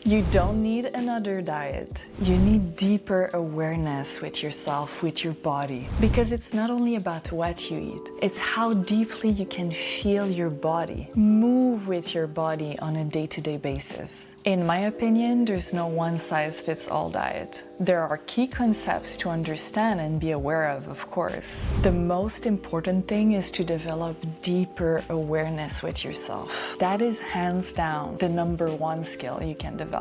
You don't need another diet. You need deeper awareness with yourself, with your body. Because it's not only about what you eat, it's how deeply you can feel your body, move with your body on a day-to-day basis. In my opinion, there's no one-size-fits-all diet. There are key concepts to understand and be aware of course. The most important thing is to develop deeper awareness with yourself. That is hands down the number one skill you can develop.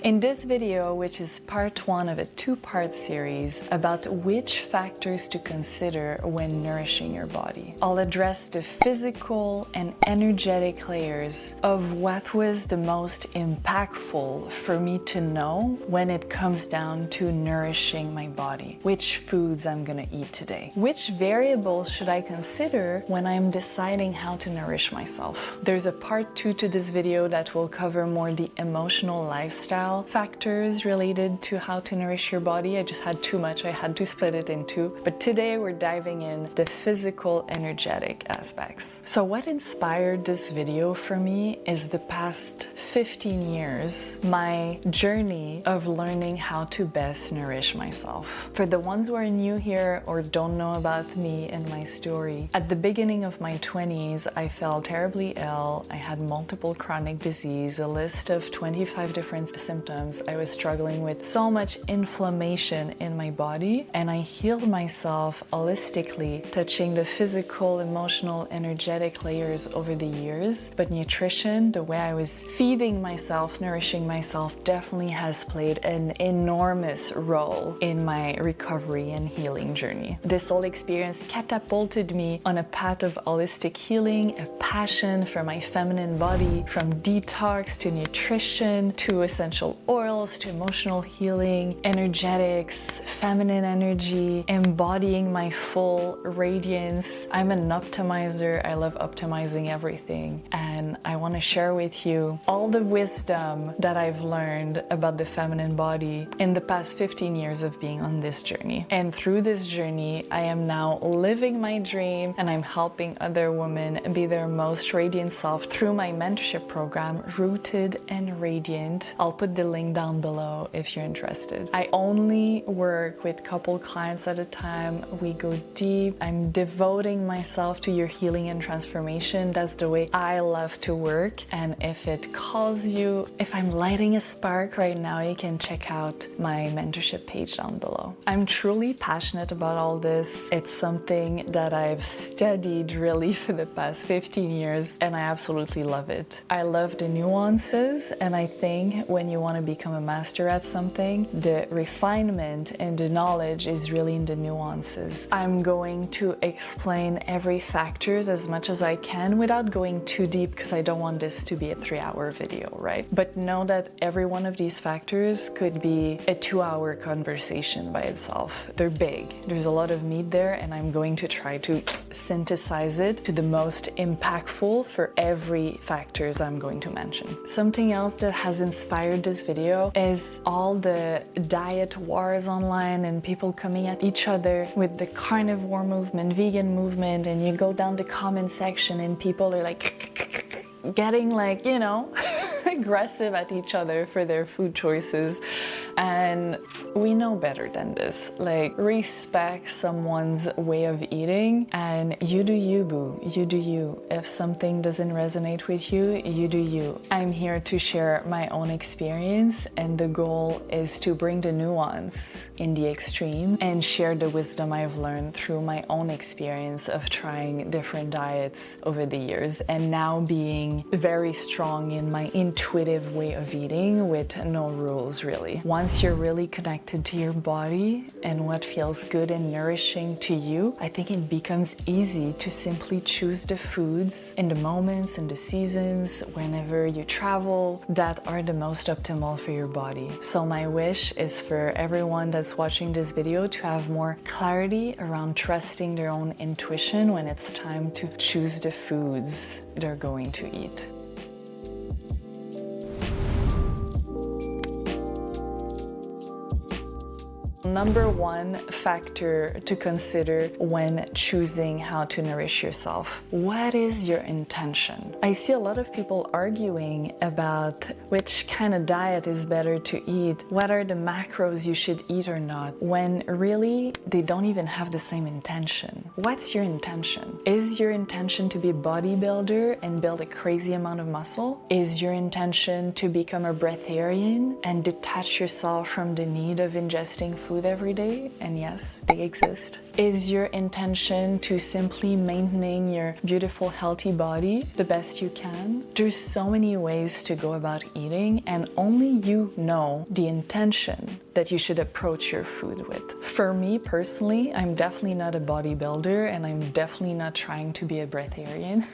In this video, which is part one of a two-part series about which factors to consider when nourishing your body, I'll address the physical and energetic layers of what was the most impactful for me to know when it comes down to nourishing my body. Which foods I'm gonna eat today. Which variables should I consider when I'm deciding how to nourish myself? There's a part two to this video that will cover more the emotional lifestyle factors related to how to nourish your body. I just had too much, I had to split it in two. But today we're diving in the physical, energetic aspects. So what inspired this video for me is the past 15 years, my journey of learning how to best nourish myself. For the ones who are new here or don't know about me and my story, at the beginning of my 20s, I fell terribly ill. I had multiple chronic disease, a list of 25 different symptoms. I was struggling with so much inflammation in my body, and I healed myself holistically, touching the physical, emotional, energetic layers over the years. But nutrition, the way I was feeding myself, nourishing myself, definitely has played an enormous role in my recovery and healing journey. This whole experience catapulted me on a path of holistic healing, a passion for my feminine body, from detox to nutrition to essential oils to emotional healing, energetics, feminine energy, embodying my full radiance. I'm an optimizer. I love optimizing everything, and I want to share with you all the wisdom that I've learned about the feminine body in the past 15 years of being on this journey. And through this journey, I am now living my dream, and I'm helping other women be their most radiant self through my mentorship program, Rooted and Radiant. I'll put the link down below if you're interested. I only work with couple clients at a time. We go deep. I'm devoting myself to your healing and transformation. That's the way I love to work. And if it calls you, if I'm lighting a spark right now, you can check out my mentorship page down below. I'm truly passionate about all this. It's something that I've studied really for the past 15 years, and I absolutely love it. I love the nuances, and I think when you want to become a master at something, the refinement and the knowledge is really in the nuances. I'm going to explain every factors as much as I can without going too deep, because I don't want this to be a 3-hour video, right? But know that every one of these factors could be a 2-hour conversation by itself. They're big. There's a lot of meat there, and I'm going to try to synthesize it to the most impactful for every factors I'm going to mention. Something else that has inspired this video is all the diet wars online and people coming at each other with the carnivore movement, vegan movement, and you go down the comment section and people are like getting like, you know, aggressive at each other for their food choices. And we know better than this. Like, respect someone's way of eating, and you do you, boo. You do you. If something doesn't resonate with you, you do you. I'm here to share my own experience, and the goal is to bring the nuance in the extreme and share the wisdom I've learned through my own experience of trying different diets over the years, and now being very strong in my intuitive way of eating with no rules, really. Once you're really connected to your body and what feels good and nourishing to you, I think it becomes easy to simply choose the foods in the moments and the seasons whenever you travel that are the most optimal for your body. So my wish is for everyone that's watching this video to have more clarity around trusting their own intuition when it's time to choose the foods they're going to eat. Number one factor to consider when choosing how to nourish yourself. What is your intention? I see a lot of people arguing about which kind of diet is better to eat, what are the macros you should eat or not, when really they don't even have the same intention. What's your intention? Is your intention to be a bodybuilder and build a crazy amount of muscle? Is your intention to become a breatharian and detach yourself from the need of ingesting food every day? And yes, they exist. Is your intention to simply maintain your beautiful, healthy body the best you can? There's so many ways to go about eating, and only you know the intention that you should approach your food with. For me personally, I'm definitely not a bodybuilder, and I'm definitely not trying to be a breatharian.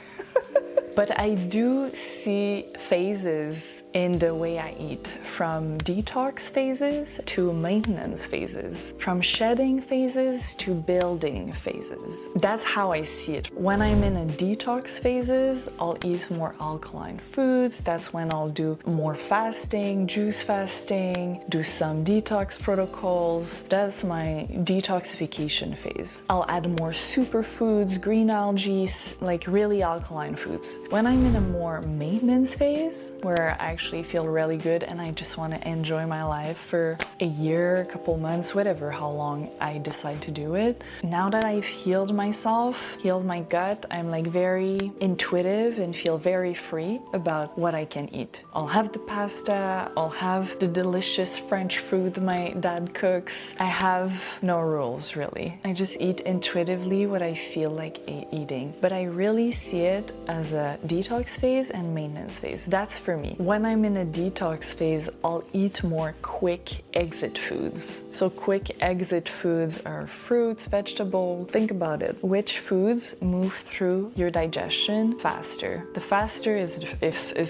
But I do see phases in the way I eat, from detox phases to maintenance phases, from shedding phases to building phases. That's how I see it. When I'm in a detox phases, I'll eat more alkaline foods. That's when I'll do more fasting, juice fasting, do some detox protocols. That's my detoxification phase. I'll add more superfoods, green algae, like really alkaline foods. When I'm in a more maintenance phase, where I actually feel really good and I just want to enjoy my life for a year, a couple months, whatever, how long I decide to do it. Now that I've healed myself, healed my gut, I'm like very intuitive and feel very free about what I can eat. I'll have the pasta, I'll have the delicious French food my dad cooks. I have no rules really. I just eat intuitively what I feel like eating. But I really see it as a detox phase and maintenance phase. That's for me. When I'm in a detox phase, I'll eat more quick exit foods. So quick exit foods are fruits, vegetables. Think about it. Which foods move through your digestion faster? The faster is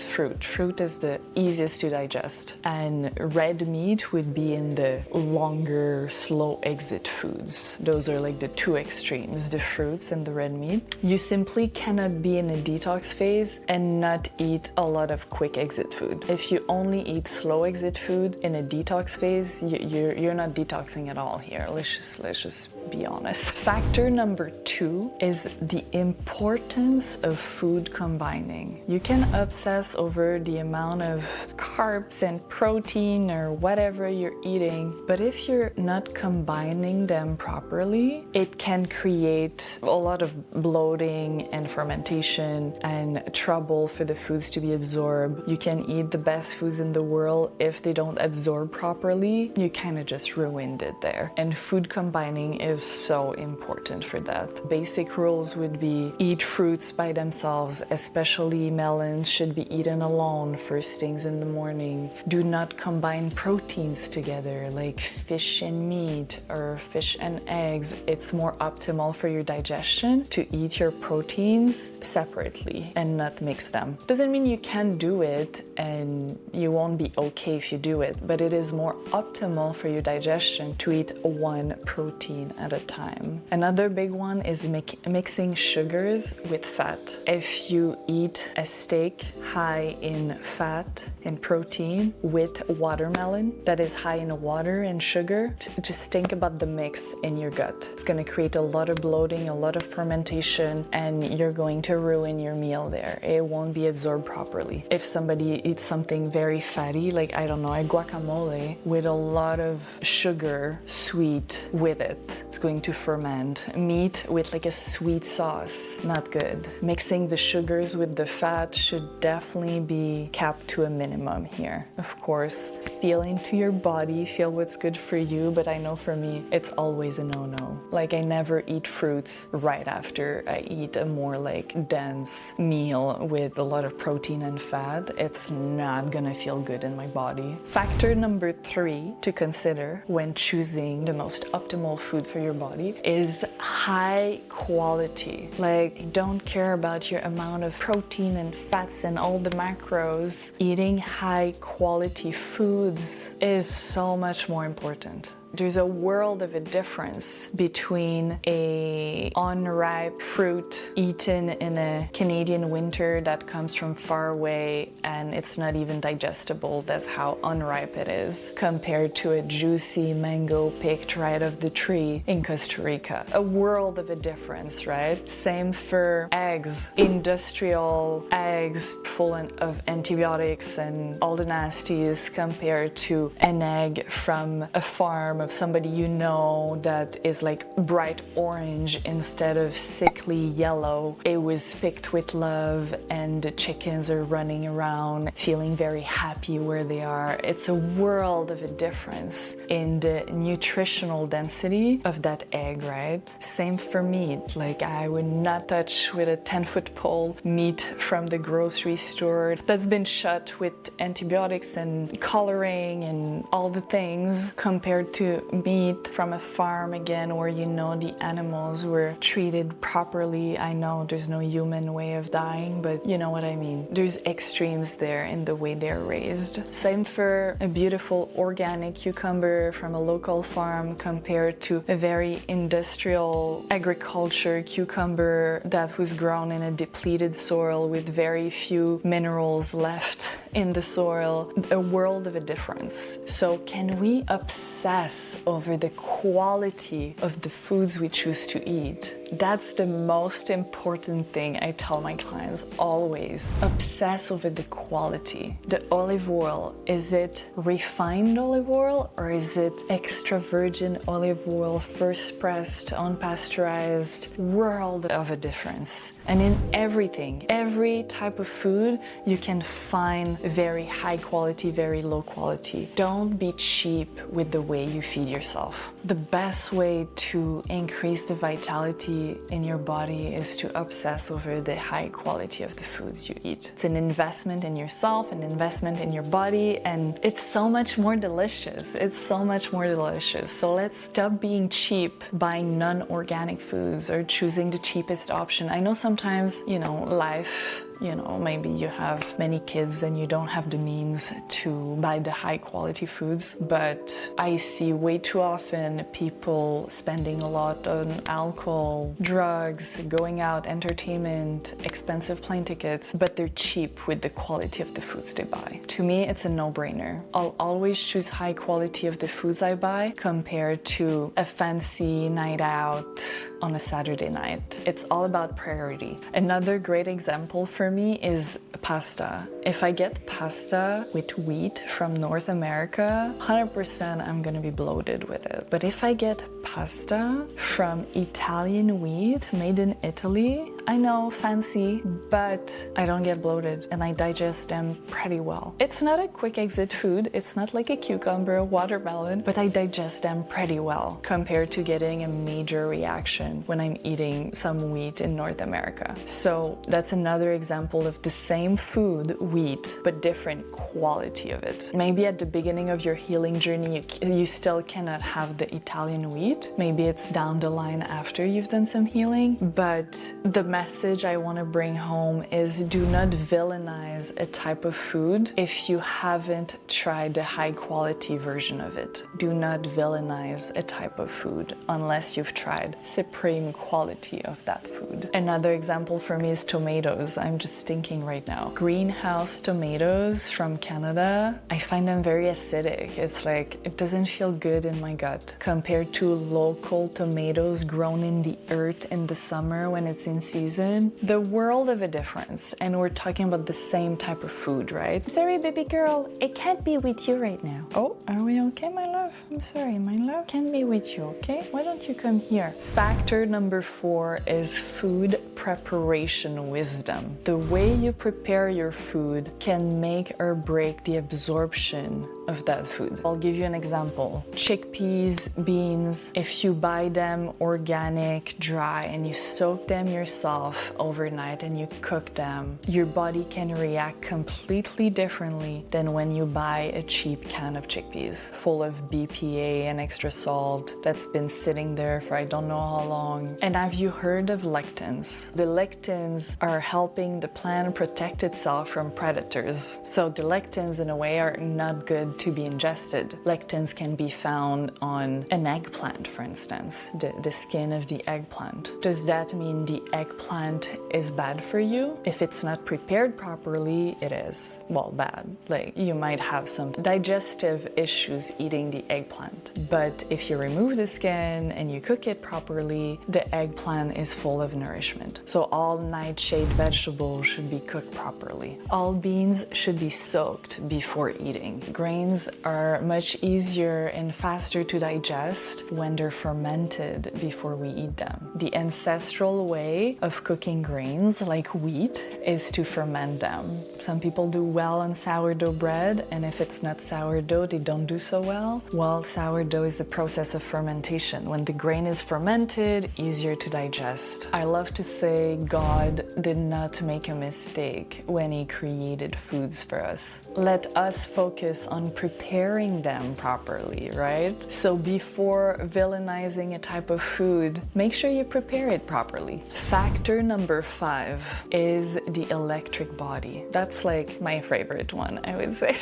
fruit. Fruit is the easiest to digest. And red meat would be in the longer, slow exit foods. Those are like the two extremes, the fruits and the red meat. You simply cannot be in a detox phase and not eat a lot of quick exit food. If you only eat slow exit food in a detox phase, you're not detoxing at all here. Let's just be honest. Factor number 2 is the importance of food combining. You can obsess over the amount of carbs and protein or whatever you're eating, but if you're not combining them properly, it can create a lot of bloating and fermentation and trouble for the foods to be absorbed. You can eat the best foods in the world. If they don't absorb properly, you kind of just ruined it there. And food combining is so important for that. Basic rules would be eat fruits by themselves, especially melons should be eaten alone first things in the morning. Do not combine proteins together like fish and meat or fish and eggs. It's more optimal for your digestion to eat your proteins separately and not mix them. Doesn't mean you can't do it and you won't be okay if you do it, but it is more optimal for your digestion to eat one protein at a time. Another big one is mixing sugars with fat. If you eat a steak high in fat and protein with watermelon that is high in water and sugar, just think about the mix in your gut. It's going to create a lot of bloating, a lot of fermentation, and you're going to ruin your meal there. It won't be absorbed properly. If somebody eats something very fatty, like I don't know, a guacamole with a lot of sugar, sweet with it, it's going to ferment. Meat with like a sweet sauce, not good. Mixing the sugars with the fat should definitely be capped to a minimum here. Of course, feel into your body, feel what's good for you, but I know for me, it's always a no-no. Like I never eat fruits right after I eat a more like dense meal with a lot of protein and fat. It's not gonna feel good in my body. Factor number 3 to consider when choosing the most optimal food for your body is high quality. Like don't care about your amount of protein and fats and all the macros. Eating high quality foods is so much more important. There's a world of a difference between a unripe fruit eaten in a Canadian winter that comes from far away and it's not even digestible. That's how unripe it is, compared to a juicy mango picked right off the tree in Costa Rica. A world of a difference, right? Same for eggs. Industrial eggs full of antibiotics and all the nasties compared to an egg from a farm of somebody you know that is like bright orange instead of sickly yellow. It was picked with love and the chickens are running around feeling very happy where they are. It's a world of a difference in the nutritional density of that egg, right? Same for meat. Like I would not touch with a 10-foot pole meat from the grocery store that's been shot with antibiotics and coloring and all the things, compared to meat from a farm again where you know the animals were treated properly. I know there's no human way of dying, but you know what I mean. There's extremes there in the way they're raised. Same for a beautiful organic cucumber from a local farm compared to a very industrial agriculture cucumber that was grown in a depleted soil with very few minerals left in the soil. A world of a difference. So can we obsess over the quality of the foods we choose to eat? That's the most important thing I tell my clients always. Obsess over the quality. The olive oil, is it refined olive oil or is it extra virgin olive oil, first pressed, unpasteurized? World of a difference. And in everything, every type of food, you can find very high quality, very low quality. Don't be cheap with the way you feed yourself. The best way to increase the vitality in your body is to obsess over the high quality of the foods you eat. It's an investment in yourself, an investment in your body, and it's so much more delicious. It's so much more delicious. So let's stop being cheap, buying non-organic foods or choosing the cheapest option. I know sometimes, life, maybe you have many kids and you don't have the means to buy the high quality foods, but I see way too often people spending a lot on alcohol, drugs, going out, entertainment, expensive plane tickets, but they're cheap with the quality of the foods they buy. To me, it's a no-brainer. I'll always choose high quality of the foods I buy compared to a fancy night out on a Saturday night. It's all about priority. Another great example for me is pasta. If I get pasta with wheat from North America, 100% I'm gonna be bloated with it. But if I get pasta from Italian wheat made in Italy, I know, fancy, but I don't get bloated and I digest them pretty well. It's not a quick exit food. It's not like a cucumber, a watermelon, but I digest them pretty well compared to getting a major reaction when I'm eating some wheat in North America. So that's another example of the same food, wheat, but different quality of it. Maybe at the beginning of your healing journey, you still cannot have the Italian wheat. Maybe it's down the line after you've done some healing, but the message I want to bring home is do not villainize a type of food if you haven't tried the high quality version of it. Do not villainize a type of food unless you've tried supreme quality of that food. Another example for me is tomatoes. I'm just thinking right now. Greenhouse tomatoes from Canada, I find them very acidic. It's like, it doesn't feel good in my gut compared to local tomatoes grown in the earth in the summer when it's in season. The world of a difference, and we're talking about the same type of food, right? Sorry, baby girl, I can't be with you right now. Oh, are we okay, my love? I'm sorry, my love. Can't be with you, okay? Why don't you come here? Factor number 4 is food preparation wisdom. The way you prepare your food can make or break the absorption of that food. I'll give you an example. Chickpeas, beans, if you buy them organic, dry, and you soak them yourself overnight and you cook them, your body can react completely differently than when you buy a cheap can of chickpeas full of BPA and extra salt that's been sitting there for I don't know how long. And have you heard of lectins? The lectins are helping the plant protect itself from predators. So the lectins in a way are not good to be ingested. Lectins can be found on an eggplant, for instance, the skin of the eggplant. Does that mean the eggplant is bad for you? If it's not prepared properly, it is, well, bad. Like, you might have some digestive issues eating the eggplant. But if you remove the skin and you cook it properly, the eggplant is full of nourishment. So all nightshade vegetables should be cooked properly. All beans should be soaked before eating. Grains are much easier and faster to digest when they're fermented before we eat them. The ancestral way of cooking grains, like wheat, is to ferment them. Some people do well on sourdough bread, and if it's not sourdough, they don't do so well. Well, sourdough is the process of fermentation. When the grain is fermented, easier to digest. I love to say God did not make a mistake when He created foods for us. Let us focus on preparing them properly, right? So before villainizing a type of food, make sure you prepare it properly. Factor number 5 is the electric body. That's like my favorite one, I would say.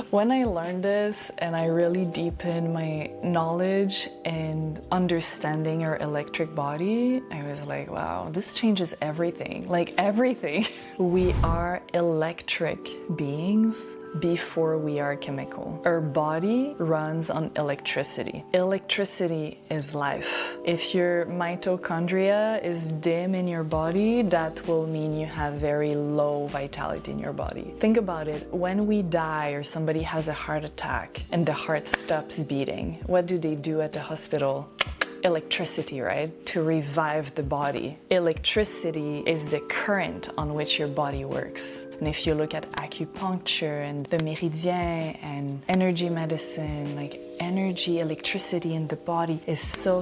When I learned this and I really deepened my knowledge and understanding our electric body, I was like, wow, this changes everything. Like everything. We are electric beings before we are chemical. Our body runs on electricity. Electricity is life. If your mitochondria is dim in your body, that will mean you have very low vitality in your body. Think about it. When we die or somebody has a heart attack and the heart stops beating, what do they do at the hospital? Electricity, right? To revive the body. Electricity is the current on which your body works. And if you look at acupuncture and the méridien and energy medicine, like energy, electricity in the body is so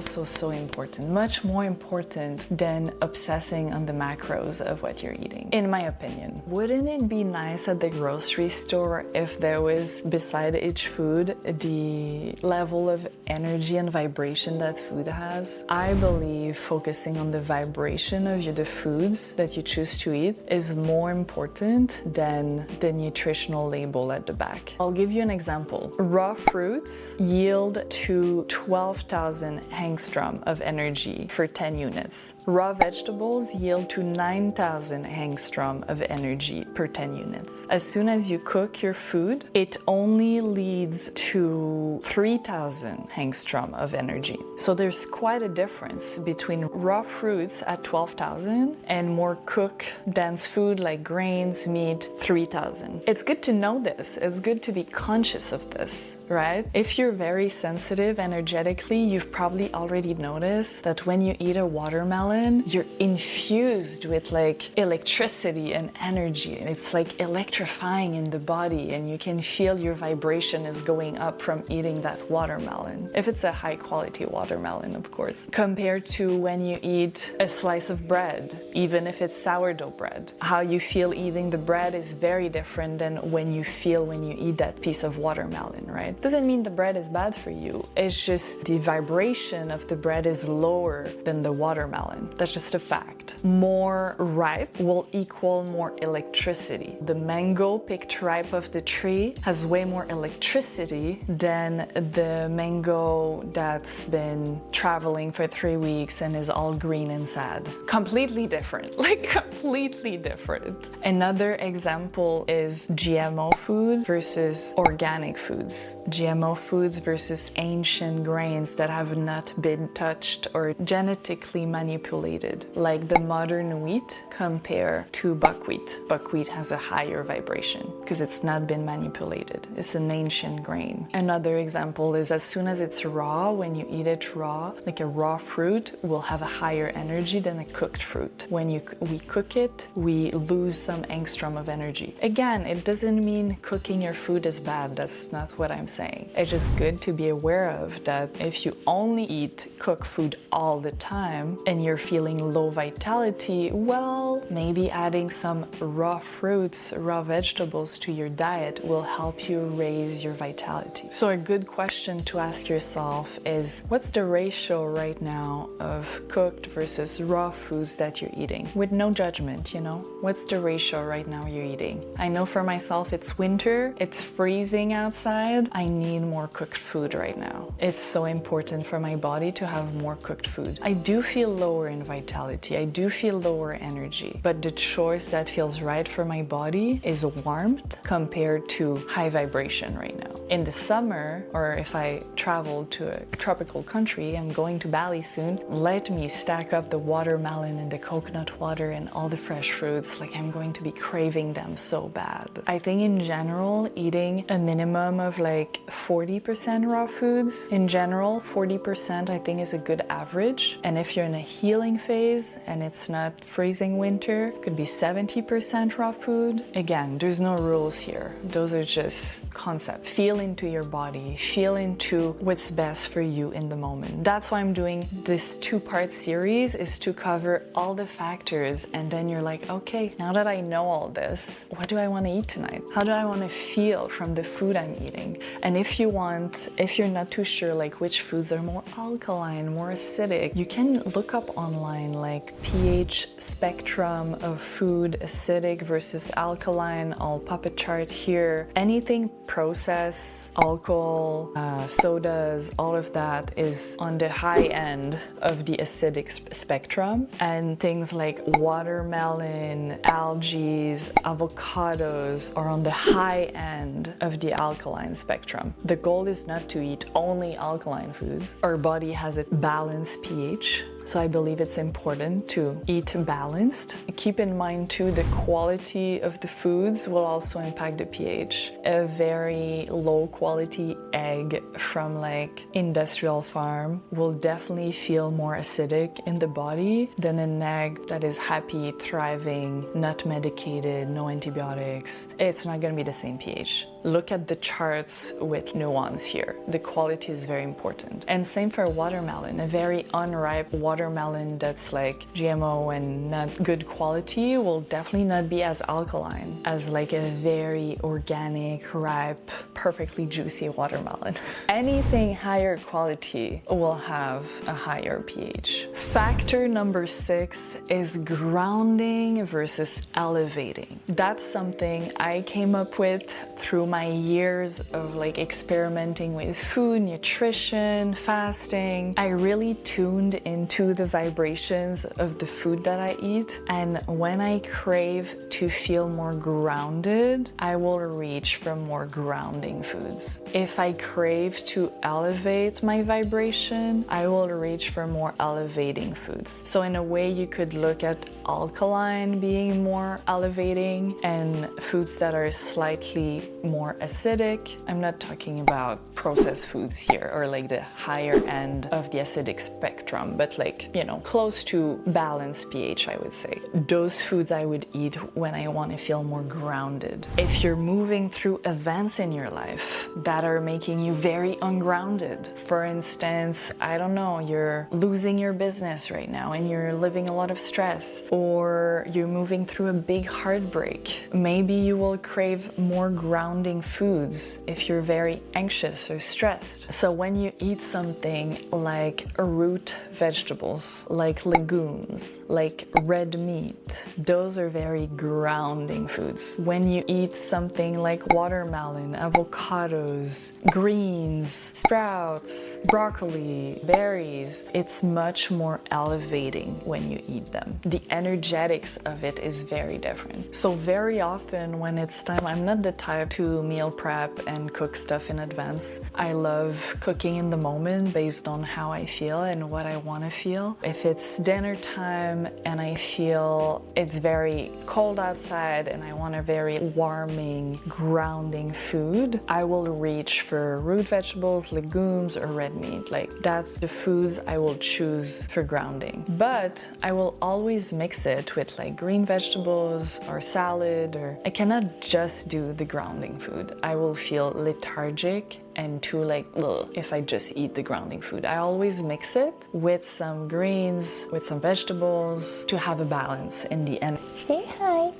important. Much more important than obsessing on the macros of what you're eating, in my opinion. Wouldn't it be nice at the grocery store if there was, beside each food, the level of energy and vibration that food has? I believe focusing on the vibration of the foods that you choose to eat is more important than the nutritional label at the back. I'll give you an example. Raw fruits yield to 12,000 angstrom of energy for 10 units. Raw vegetables yield to 9,000 angstrom of energy per 10 units. As soon as you cook your food, it only leads to 3,000 angstrom of energy. So there's quite a difference between raw fruits at 12,000 and more cooked, dense food like grains, meat, 3,000. It's good to know this. It's good to be conscious of this, right? If you're very sensitive energetically, you've probably already noticed that when you eat a watermelon, you're infused with like electricity and energy. And it's like electrifying in the body, and you can feel your vibration is going up from eating that watermelon. If it's a high quality watermelon, of course, compared to when you eat a slice of bread, even if it's sourdough bread. How you feel eating the bread is very different than when you feel when you eat that piece of watermelon, right? Doesn't mean the bread is bad for you. It's just the vibration of the bread is lower than the watermelon. That's just a fact. More ripe will equal more electricity. The mango picked ripe off the tree has way more electricity than the mango that's been traveling for 3 weeks and is all green and sad. Completely different, like completely different. Another example is GMO food versus organic foods. GMO foods versus ancient grains that have not been touched or genetically manipulated, like the modern wheat compared to buckwheat. Buckwheat has a higher vibration because it's not been manipulated. It's an ancient grain. Another example is as soon as it's raw, when you eat it raw, like a raw fruit will have a higher energy than a cooked fruit. When we cook it, we lose some angstrom of energy. Again, it doesn't mean cooking your food is bad. That's not what I'm saying. It's just good to be aware of that if you only eat cooked food all the time and you're feeling low vitality, well, maybe adding some raw fruits, raw vegetables to your diet will help you raise your vitality. So a good question to ask yourself is, what's the ratio right now of cooked versus raw foods that you're eating? With no judgment, you know? What's the ratio right now you're eating? I know for myself, it's winter, it's freezing outside. I need more cooked food right now. It's so important for my body to have more cooked food. I do feel lower in vitality. I do feel lower energy, but the choice that feels right for my body is warmth compared to high vibration right now. In the summer, or if I travel to a tropical country, I'm going to Bali soon, let me stack up the watermelon and the coconut water and all the fresh fruits. Like, I'm going to be craving them so bad. I think in general, eating a minimum of like 40% raw foods, in general, 40% I think is a good average. And if you're in a healing phase and it's not freezing winter, could be 70% raw food. Again, there's no rules here. Those are just concepts. Feel into your body, feel into what's best for you in the moment. That's why I'm doing this 2-part series, is to cover all the factors, and then you're like, okay, now that I know all this, what do I want to eat tonight? How do I want to feel from the food I'm eating? And if you're not too sure like which foods are more alkaline, more acidic, you can look up online like pH spectrum of food, acidic versus alkaline. I'll pop a chart here. Anything processed, alcohol, sodas, all of that is on the high end of the acidic spectrum, and things like watermelon, algae, avocados are on the high end of the alkaline spectrum. The goal is not to eat only alkaline foods. Our body has a balanced pH, so I believe it's important to eat balanced. Keep in mind too, the quality of the foods will also impact the pH. A very low quality egg from like industrial farm will definitely feel more acidic in the body than an egg that is happy, thriving, not medicated, no antibiotics. It's not going to be the same pH. Look at the charts with nuance here. The quality is very important. And same for watermelon. A very unripe watermelon that's like GMO and not good quality will definitely not be as alkaline as like a very organic, ripe, perfectly juicy watermelon. Anything higher quality will have a higher pH. Factor number 6 is grounding versus elevating. That's something I came up with through my years of like experimenting with food, nutrition, fasting. I really tuned into the vibrations of the food that I eat, and when I crave to feel more grounded, I will reach for more grounding foods. If I crave to elevate my vibration, I will reach for more elevating foods. So in a way, you could look at alkaline being more elevating and foods that are slightly more acidic. I'm not talking about processed foods here or like the higher end of the acidic spectrum, but like, you know, close to balanced pH, I would say. Those foods I would eat when I want to feel more grounded. If you're moving through events in your life that are making you very ungrounded, for instance, I don't know, you're losing your business right now and you're living a lot of stress, or you're moving through a big heartbreak, maybe you will crave more grounding foods if you're very anxious or stressed. So when you eat something like root vegetables, like legumes, like red meat, those are very grounding foods. When you eat something like watermelon, avocados, greens, sprouts, broccoli, berries, it's much more elevating when you eat them. The energetics of it is very different. So very often when it's time, I'm not the type to meal prep and cook stuff in advance. I love cooking in the moment based on how I feel and what I want to feel. If it's dinner time and I feel it's very cold outside and I want a very warming, grounding food, I will reach for root vegetables, legumes, or red meat. Like, that's the foods I will choose for grounding. But I will always mix it with like green vegetables or salad, or I cannot just do the grounding foods. food. I will feel lethargic and too like, ugh, if I just eat the grounding food. I always mix it with some greens, with some vegetables to have a balance in the end. Say hi.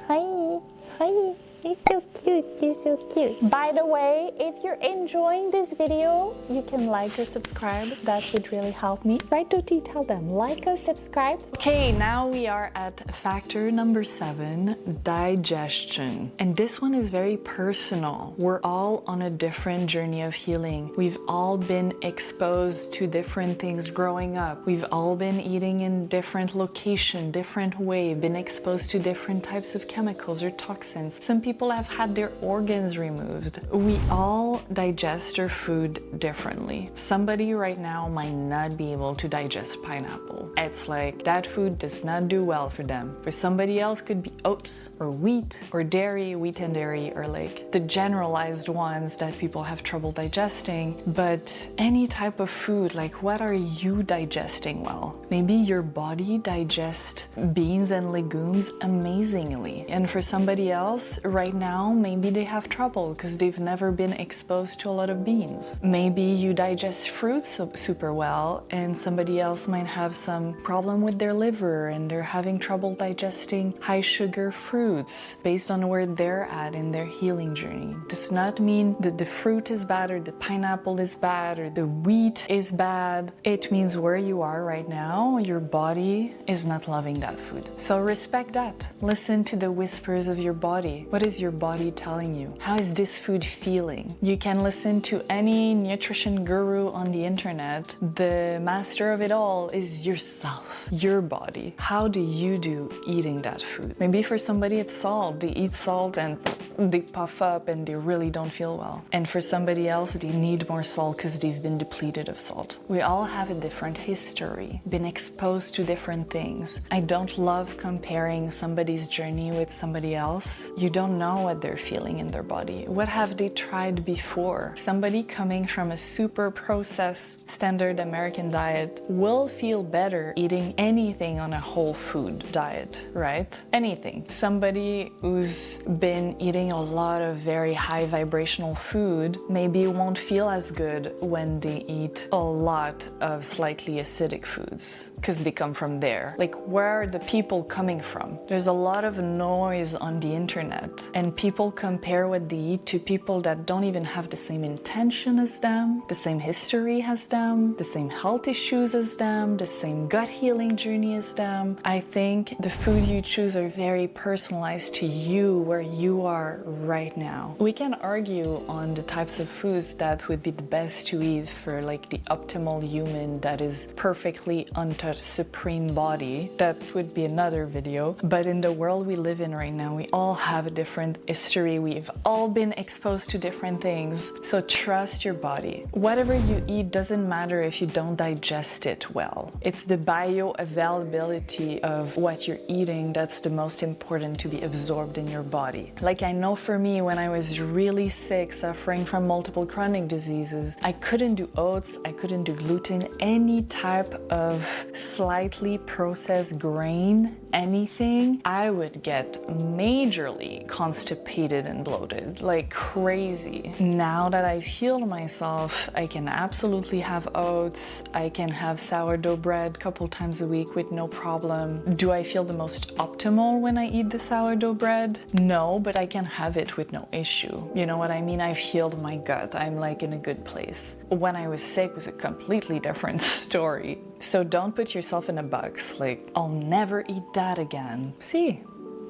Hi. Hi. You're so cute. You're so cute. By the way, if you're enjoying this video, you can like or subscribe. That would really help me. Right, Doti? Tell them. Like or subscribe. Okay, now we are at factor number 7, digestion. And this one is very personal. We're all on a different journey of healing. We've all been exposed to different things growing up. We've all been eating in different location, different way, been exposed to different types of chemicals or toxins. Some people have had their organs removed. We all digest our food differently. Somebody right now might not be able to digest pineapple. It's like that food does not do well for them. For somebody else could be oats or wheat or dairy, wheat and dairy are like the generalized ones that people have trouble digesting. But any type of food, like what are you digesting well? Maybe your body digests beans and legumes amazingly. And for somebody else, right now, maybe they have trouble because they've never been exposed to a lot of beans. Maybe you digest fruits super well and somebody else might have some problem with their liver and they're having trouble digesting high sugar fruits based on where they're at in their healing journey. Does not mean that the fruit is bad or the pineapple is bad or the wheat is bad. It means where you are right now, your body is not loving that food. So respect that. Listen to the whispers of your body. What is your body telling you? How is this food feeling? You can listen to any nutrition guru on the internet. The master of it all is yourself, your body. How do you do eating that food? Maybe for somebody it's salt. They eat salt and they puff up and they really don't feel well. And for somebody else, they need more salt because they've been depleted of salt. We all have a different history, been exposed to different things. I don't love comparing somebody's journey with somebody else. You don't know what they're feeling in their body. What have they tried before? Somebody coming from a super processed standard American diet will feel better eating anything on a whole food diet, right? Anything. Somebody who's been eating a lot of very high vibrational food maybe won't feel as good when they eat a lot of slightly acidic foods because they come from there. Like, where are the people coming from? There's a lot of noise on the internet and people compare what they eat to people that don't even have the same intention as them, the same history as them, the same health issues as them, the same gut healing journey as them. I think the food you choose are very personalized to you, where you are right now. We can argue on the types of foods that would be the best to eat for like the optimal human that is perfectly untouched supreme body. That would be another video. But in the world we live in right now, we all have a different history. We've all been exposed to different things. So trust your body. Whatever you eat doesn't matter if you don't digest it well. It's the bioavailability of what you're eating that's the most important to be absorbed in your body. Like, I know for me, when I was really sick, suffering from multiple chronic diseases, I couldn't do oats, I couldn't do gluten, any type of slightly processed grain, anything, I would get majorly constipated and bloated, like crazy. Now that I've healed myself, I can absolutely have oats, I can have sourdough bread a couple times a week with no problem. Do I feel the most optimal when I eat the sourdough bread? No, but I can have it with no issue. You know what I mean? I've healed my gut. I'm like in a good place. When I was sick was a completely different story. So don't put yourself in a box like, I'll never eat that again. See,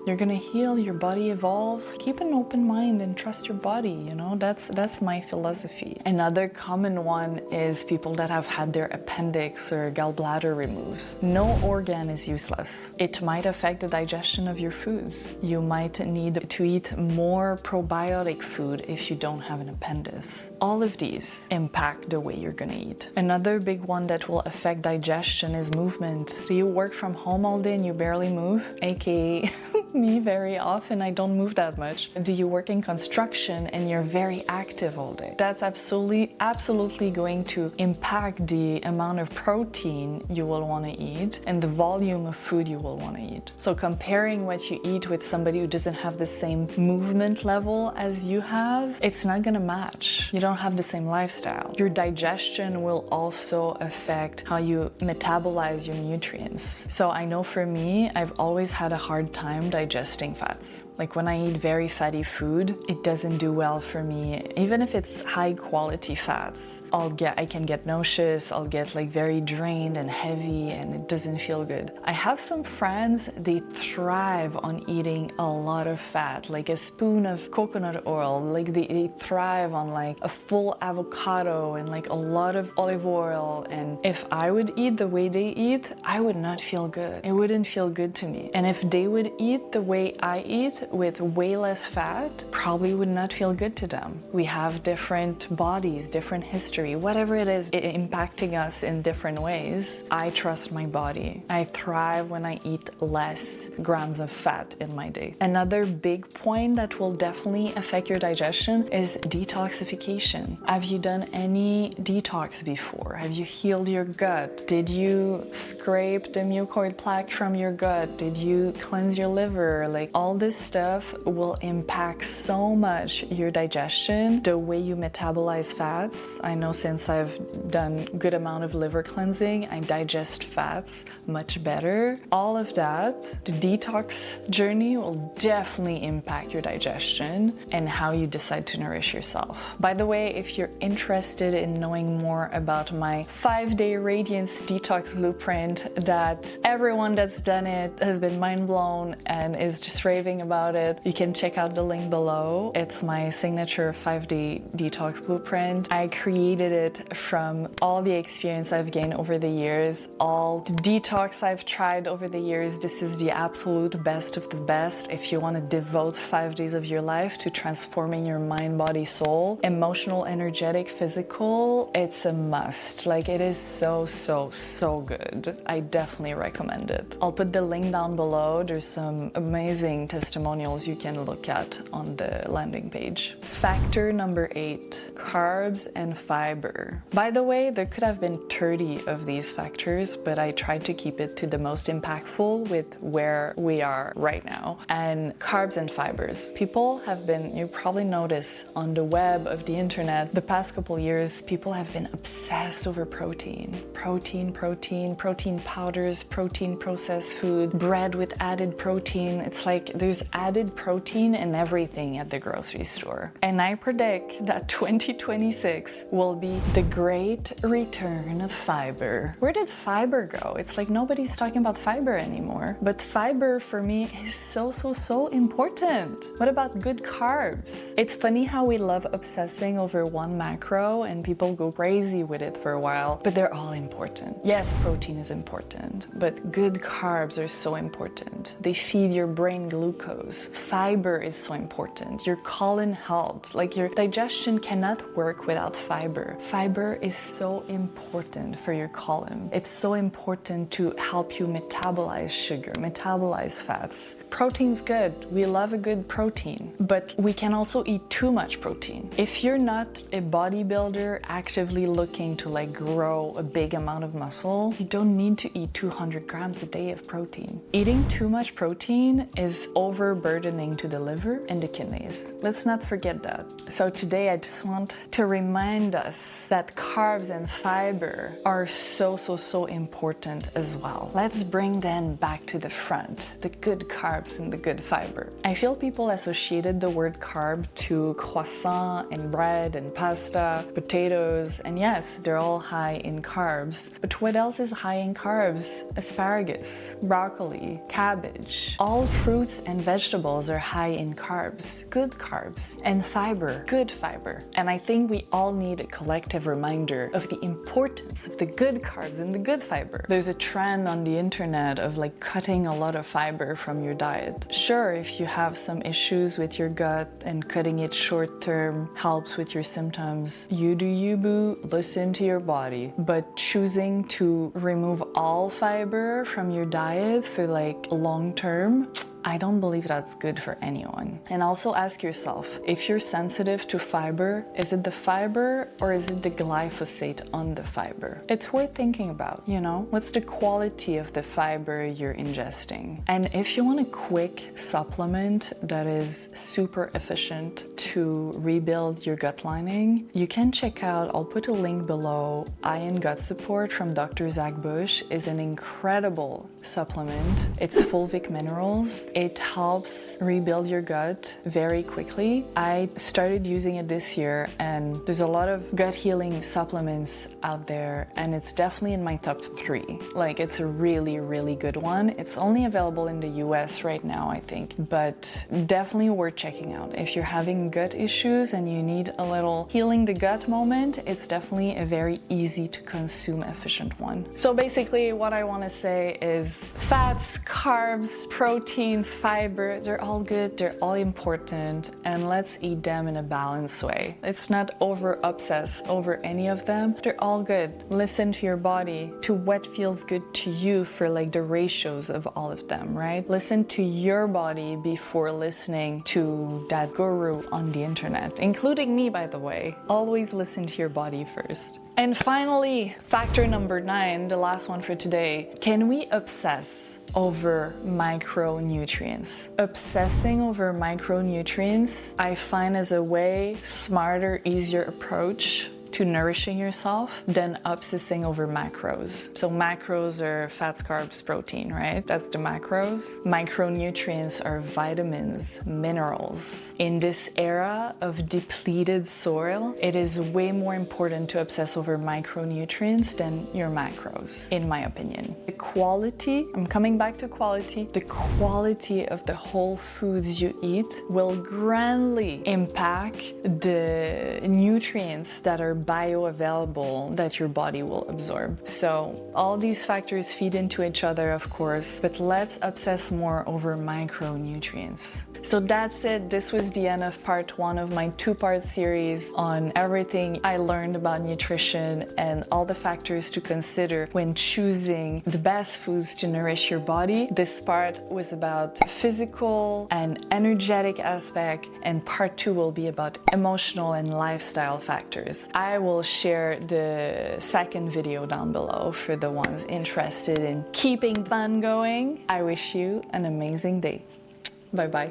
you're gonna heal, your body evolves. Keep an open mind and trust your body, you know, that's my philosophy. Another common one is people that have had their appendix or gallbladder removed. No organ is useless. It might affect the digestion of your foods. You might need to eat more probiotic food if you don't have an appendix. All of these impact the way you're gonna eat. Another big one that will affect digestion is movement. Do you work from home all day and you barely move? AKA Me, very often I don't move that much. Do you work in construction and you're very active all day? That's absolutely going to impact the amount of protein you will want to eat and the volume of food you will want to eat. So comparing what you eat with somebody who doesn't have the same movement level as you have, it's not gonna match. You don't have the same lifestyle. Your digestion will also affect how you metabolize your nutrients. So I know for me, I've always had a hard time digesting fats. Like when I eat very fatty food, it doesn't do well for me. Even if it's high quality fats, I can get nauseous, I'll get like very drained and heavy, and it doesn't feel good. I have some friends, they thrive on eating a lot of fat, like a spoon of coconut oil, like they thrive on like a full avocado and like a lot of olive oil. And if I would eat the way they eat, I would not feel good. It wouldn't feel good to me. And if they would eat the way I eat with way less fat, probably would not feel good to them. We have different bodies, different history, whatever it is impacting us in different ways. I trust my body. I thrive when I eat less grams of fat in my day. Another big point that will definitely affect your digestion is detoxification. Have you done any detox before? Have you healed your gut? Did you scrape the mucoid plaque from your gut? Did you cleanse your liver? Like all this stuff will impact so much your digestion, the way you metabolize fats. I know since I've done good amount of liver cleansing, I digest fats much better. All of that, the detox journey will definitely impact your digestion and how you decide to nourish yourself. By the way, if you're interested in knowing more about my 5-day Radiance Detox Blueprint that everyone that's done it has been mind blown and is just raving about it, you can check out the link below. It's my signature 5-day detox blueprint. I created it from all the experience I've gained over the years, all the detox I've tried over the years. This is the absolute best of the best if you want to devote 5 days of your life to transforming your mind, body, soul, emotional, energetic, physical. It's a must. Like it is so good. I definitely recommend it. I'll put the link down below. There's some amazing testimonials you can look at on the landing page. Factor number 8, carbs and fiber. By the way, there could have been 30 of these factors, but I tried to keep it to the most impactful with where we are right now. And carbs and fibers. People have been, you probably noticed on the web of the internet, the past couple years, people have been obsessed over protein. Protein powders, protein processed food, bread with added protein. It's like there's added protein in everything at the grocery store. And I predict that 2026 will be the great return of fiber. Where did fiber go? It's like nobody's talking about fiber anymore. But fiber for me is so important. What about good carbs? It's funny how we love obsessing over one macro and people go crazy with it for a while, but they're all important. Yes, protein is important, but good carbs are so important. They feed your brain glucose. Fiber is so important. Your colon health, like your digestion cannot work without fiber. Fiber is so important for your colon. It's so important to help you metabolize sugar, metabolize fats. Protein's good. We love a good protein, but we can also eat too much protein. If you're not a bodybuilder actively looking to like grow a big amount of muscle, you don't need to eat 200 grams a day of protein. Eating too much protein is overburdening to the liver and the kidneys. Let's not forget that. So today I just want to remind us that carbs and fiber are so important as well. Let's bring them back to the front, the good carbs and the good fiber. I feel people associated the word carb to croissant and bread and pasta, potatoes, and yes, they're all high in carbs. But what else is high in carbs? Asparagus, broccoli, cabbage. All fruits and vegetables are high in carbs, good carbs, and fiber, good fiber. And I think we all need a collective reminder of the importance of the good carbs and the good fiber. There's a trend on the internet of like cutting a lot of fiber from your diet. Sure, if you have some issues with your gut and cutting it short term helps with your symptoms, you do you, boo. Listen to your body. But choosing to remove all fiber from your diet for like long term, I don't believe that's good for anyone. And also ask yourself, if you're sensitive to fiber, is it the fiber or is it the glyphosate on the fiber? It's worth thinking about, you know? What's the quality of the fiber you're ingesting? And if you want a quick supplement that is super efficient to rebuild your gut lining, you can check out, I'll put a link below, Iron Gut Support from Dr. Zach Bush is an incredible supplement. It's fulvic minerals. It helps rebuild your gut very quickly. I started using it this year, and there's a lot of gut healing supplements out there, and it's definitely in my top 3. Like, it's a really, really good one. It's only available in the US right now, I think, but definitely worth checking out. If you're having gut issues and you need a little healing the gut moment, it's definitely a very easy to consume efficient one. So basically what I want to say is fats, carbs, protein, fiber, they're all good, they're all important, and let's eat them in a balanced way. It's not over obsess over any of them. They're all good. Listen to your body, to what feels good to you for like the ratios of all of them, right? Listen to your body before listening to that guru on the internet, including me, by the way. Always listen to your body first. And finally, factor number 9, the last one for today. Can we obsess over micronutrients? Obsessing over micronutrients, I find, is a way smarter, easier approach to nourishing yourself than obsessing over macros. So macros are fats, carbs, protein, right? That's the macros. Micronutrients are vitamins, minerals. In this era of depleted soil, it is way more important to obsess over micronutrients than your macros, in my opinion. The quality, I'm coming back to quality, the quality of the whole foods you eat will grandly impact the nutrients that are bioavailable that your body will absorb. So all these factors feed into each other, of course, but let's obsess more over micronutrients. So that's it. This was the end of part 1 of my 2-part series on everything I learned about nutrition and all the factors to consider when choosing the best foods to nourish your body. This part was about physical and energetic aspect, and part 2 will be about emotional and lifestyle factors. I will share the second video down below for the ones interested in keeping fun going. I wish you an amazing day. Bye-bye.